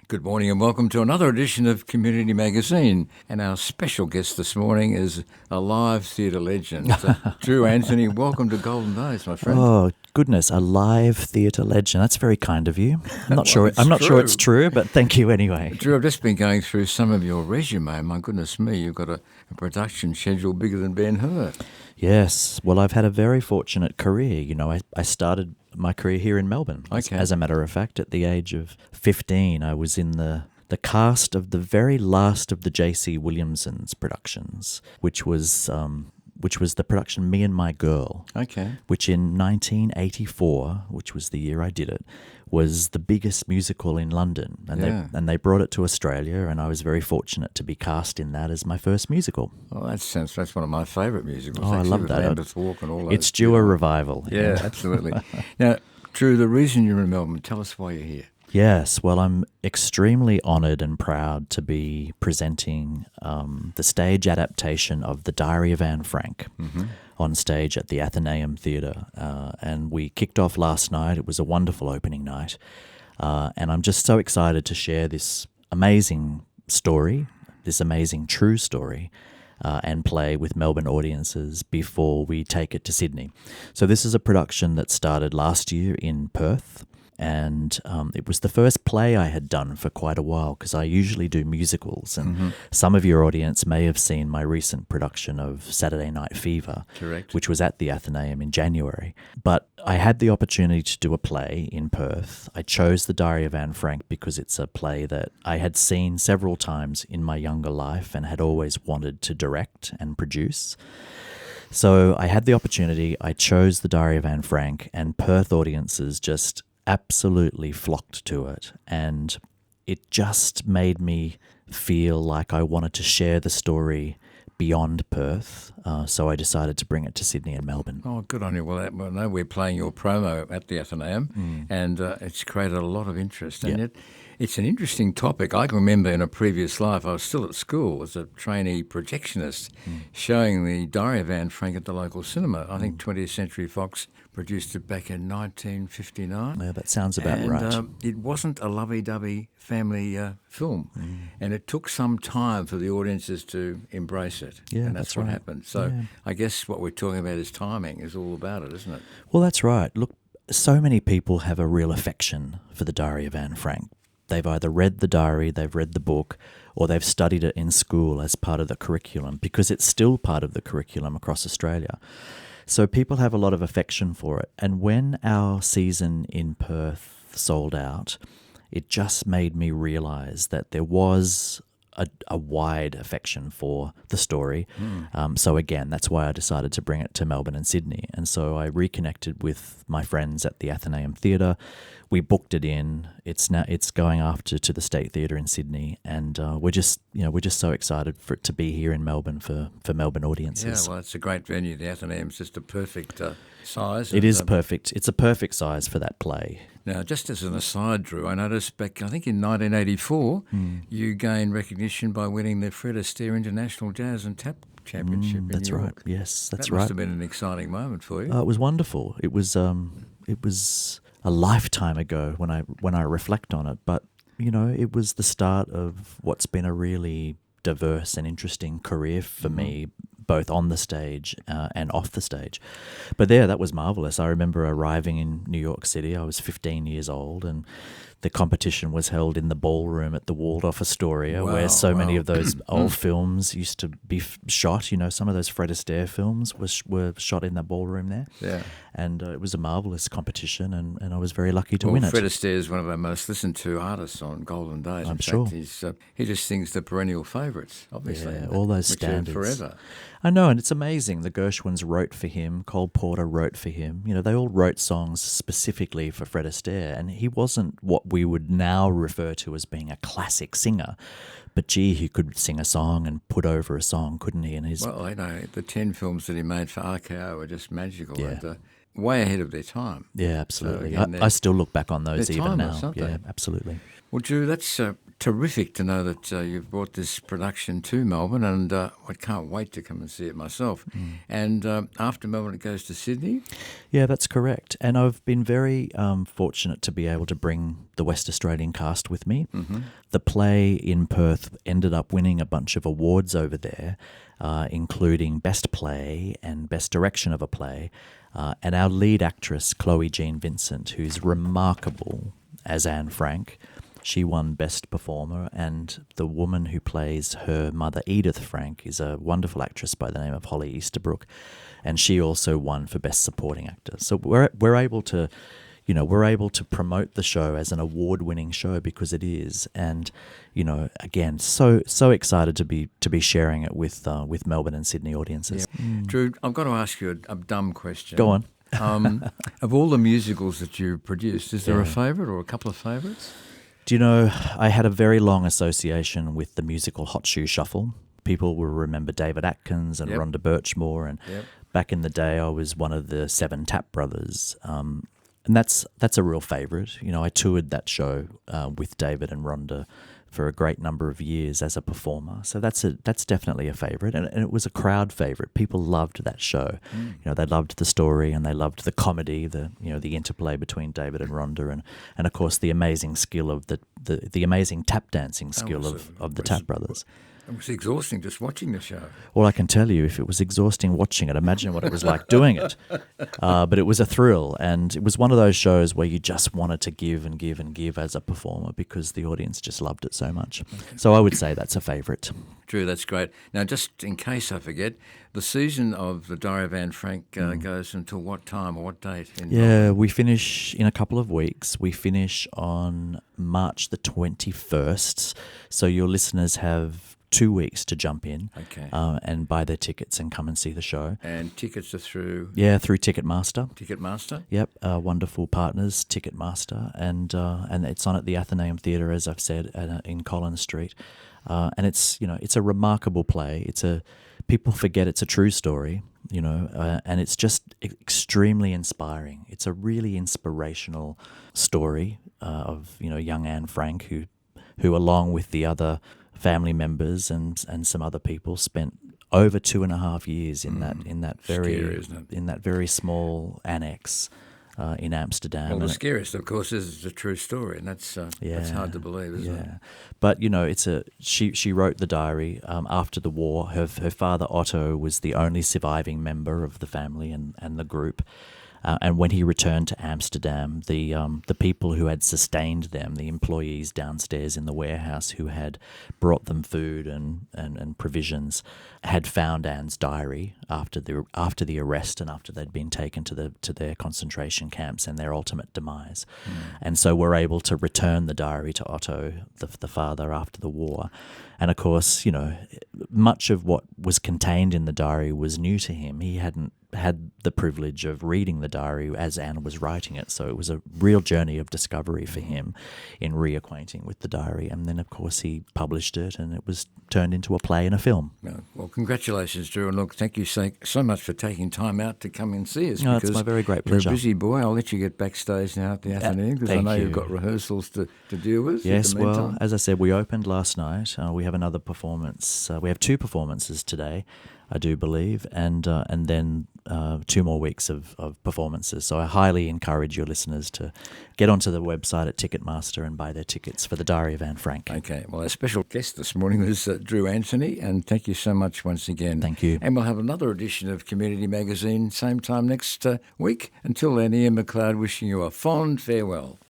Good morning and welcome to another edition of Community Magazine. And our special guest this morning is a live theatre legend, Drew Anthony. Welcome to Golden Days, my friend. Oh, goodness, a live theatre legend. That's very kind of you. I'm not sure it's true, but thank you anyway. Drew, I've just been going through some of your resume. My goodness me, you've got a production schedule bigger than Ben-Hur. Yes. Well, I've had a very fortunate career. You know, I started my career here in Melbourne. Okay. As a matter of fact, at the age of 15, I was in the cast of the very last of the J.C. Williamson's productions, which was the production Me and My Girl. Okay. Which in 1984, which was the year I did it, was the biggest musical in London. And they brought it to Australia, and I was very fortunate to be cast in that as my first musical. Oh, that's one of my favourite musicals. Oh, actually, I love with that. Lambeth Walk and all those. It's due a revival. Yeah, absolutely. Now, Drew, the reason you're in Melbourne, tell us why you're here. Yes, well, I'm extremely honoured and proud to be presenting the stage adaptation of The Diary of Anne Frank on stage at the Athenaeum Theatre. And we kicked off last night. It was a wonderful opening night. And I'm just so excited to share this amazing story, this amazing true story, and play with Melbourne audiences before we take it to Sydney. So this is a production that started last year in Perth. And it was the first play I had done for quite a while, because I usually do musicals. And some of your audience may have seen my recent production of Saturday Night Fever, Correct. Which was at the Athenaeum in January. But I had the opportunity to do a play in Perth. I chose The Diary of Anne Frank because it's a play that I had seen several times in my younger life and had always wanted to direct and produce. So I had the opportunity. I chose The Diary of Anne Frank, and Perth audiences just absolutely flocked to it, and it just made me feel like I wanted to share the story beyond Perth, so I decided to bring it to Sydney and Melbourne. Oh, good on you. Well, I know we're playing your promo at the Athenaeum, and it's created a lot of interest. And it's an interesting topic. I can remember in a previous life, I was still at school as a trainee projectionist, showing The Diary of Anne Frank at the local cinema. I think 20th Century Fox produced it back in 1959. Yeah, that sounds about right. It wasn't a lovey-dovey family film, and it took some time for the audiences to embrace it. Yeah, and that's what right. happened. So I guess what we're talking about is timing, is all about it, isn't it? Well, that's right. Look, so many people have a real affection for The Diary of Anne Frank. They've either read the diary, they've read the book, or they've studied it in school as part of the curriculum, because it's still part of the curriculum across Australia. So people have a lot of affection for it. And when our season in Perth sold out, it just made me realise that there was a wide affection for the story. So again, that's why I decided to bring it to Melbourne and Sydney. And so I reconnected with my friends at the Athenaeum Theatre. We booked it in. It's going after to the State Theatre in Sydney, and we're just so excited for it to be here in Melbourne for Melbourne audiences. Yeah, well, it's a great venue. The Athenaeum's just a perfect size. It is perfect. It's a perfect size for that play. Now, just as an aside, Drew, I noticed back, I think in 1984, you gained recognition by winning the Fred Astaire International Jazz and Tap Championship in That's New right. York. Yes, that's That right. must have been an exciting moment for you. It was wonderful. It was a lifetime ago when I reflect on it, but it was the start of what's been a really diverse and interesting career for me, both on the stage and off the stage. But that was marvelous. I remember arriving in New York City. I was 15 years old, and the competition was held in the ballroom at the Waldorf Astoria, where so many of those old films used to be shot. Some of those Fred Astaire films were shot in the ballroom there. Yeah. And it was a marvellous competition, and I was very lucky to win it. Fred Astaire is one of our most listened to artists on Golden Days. I'm sure. He just sings the perennial favourites, obviously. Yeah, all those standards. Forever. I know, and it's amazing. The Gershwins wrote for him. Cole Porter wrote for him. They all wrote songs specifically for Fred Astaire, and he wasn't what we would now refer to as being a classic singer. But gee, he could sing a song and put over a song, couldn't he? And the 10 films that he made for RKO were just magical. Yeah. And, way ahead of their time. Yeah, absolutely. So again, I still look back on those even timeless, now. aren't Yeah, they? absolutely. Well, Drew, let's terrific to know that you've brought this production to Melbourne, and I can't wait to come and see it myself. And after Melbourne, it goes to Sydney? Yeah, that's correct. And I've been very fortunate to be able to bring the West Australian cast with me. The play in Perth ended up winning a bunch of awards over there, including Best Play and Best Direction of a Play. And our lead actress, Chloe Jean Vincent, who's remarkable as Anne Frank, she won Best Performer, and the woman who plays her mother, Edith Frank, is a wonderful actress by the name of Holly Easterbrook, and she also won for Best Supporting Actor. So we're able to, promote the show as an award-winning show because it is, and again, so excited to be sharing it with Melbourne and Sydney audiences. Yeah. Drew, I've got to ask you a dumb question. Go on. Of all the musicals that you produced, is there a favourite or a couple of favourites? Do you know, I had a very long association with the musical Hot Shoe Shuffle. People will remember David Atkins and Rhonda Birchmore, and back in the day I was one of the 7 Tap brothers, and that's a real favourite. I toured that show with David and Rhonda for a great number of years as a performer, so that's definitely a favourite, and it was a crowd favourite. People loved that show. They loved the story and they loved the comedy, the interplay between David and Rhonda, and of course the amazing skill of the amazing tap dancing skill of the Tap brothers. It was exhausting just watching the show. Well, I can tell you, if it was exhausting watching it, imagine what it was like doing it. But it was a thrill, and it was one of those shows where you just wanted to give and give and give as a performer because the audience just loved it so much. Okay. So I would say that's a favourite. Drew, that's great. Now, just in case I forget, the season of the Diary of Anne Frank goes until what time or what date? We finish in a couple of weeks. We finish on March the 21st. So your listeners have 2 weeks to jump in and buy their tickets and come and see the show. And tickets are through? Yeah, through Ticketmaster. Ticketmaster? Yep, wonderful partners, Ticketmaster. And it's on at the Athenaeum Theatre, as I've said, in Collins Street. And it's a remarkable play. People forget it's a true story, and it's just extremely inspiring. It's a really inspirational story of young Anne Frank, who along with the other family members and some other people spent over 2.5 years in that very small annex in Amsterdam. Well, the scariest, of course, is the true story, and that's hard to believe, isn't it? But she wrote the diary after the war. Her father Otto was the only surviving member of the family and the group. And when he returned to Amsterdam, the people who had sustained them, the employees downstairs in the warehouse who had brought them food and provisions, had found Anne's diary after the arrest and after they'd been taken to their concentration camps and their ultimate demise. And so were able to return the diary to Otto, the father, after the war. And of course, much of what was contained in the diary was new to him. He hadn't had the privilege of reading the diary as Anne was writing it, so it was a real journey of discovery for him in reacquainting with the diary. And then, of course, he published it, and it was turned into a play and a film. Well, congratulations, Drew, and look, thank you so much for taking time out to come and see us. No, it's my very great pleasure. You're a busy boy. I'll let you get backstage now at the Athenaeum because I know you've got rehearsals to deal with. Yes, well, as I said, we opened last night. We have another performance. We have 2 performances today, I do believe, and then 2 more weeks of performances. So I highly encourage your listeners to get onto the website at Ticketmaster and buy their tickets for the Diary of Anne Frank. Okay, well, our special guest this morning was Drew Anthony, and thank you so much once again. Thank you. And we'll have another edition of Community Magazine same time next week. Until then, Ian McLeod wishing you a fond farewell.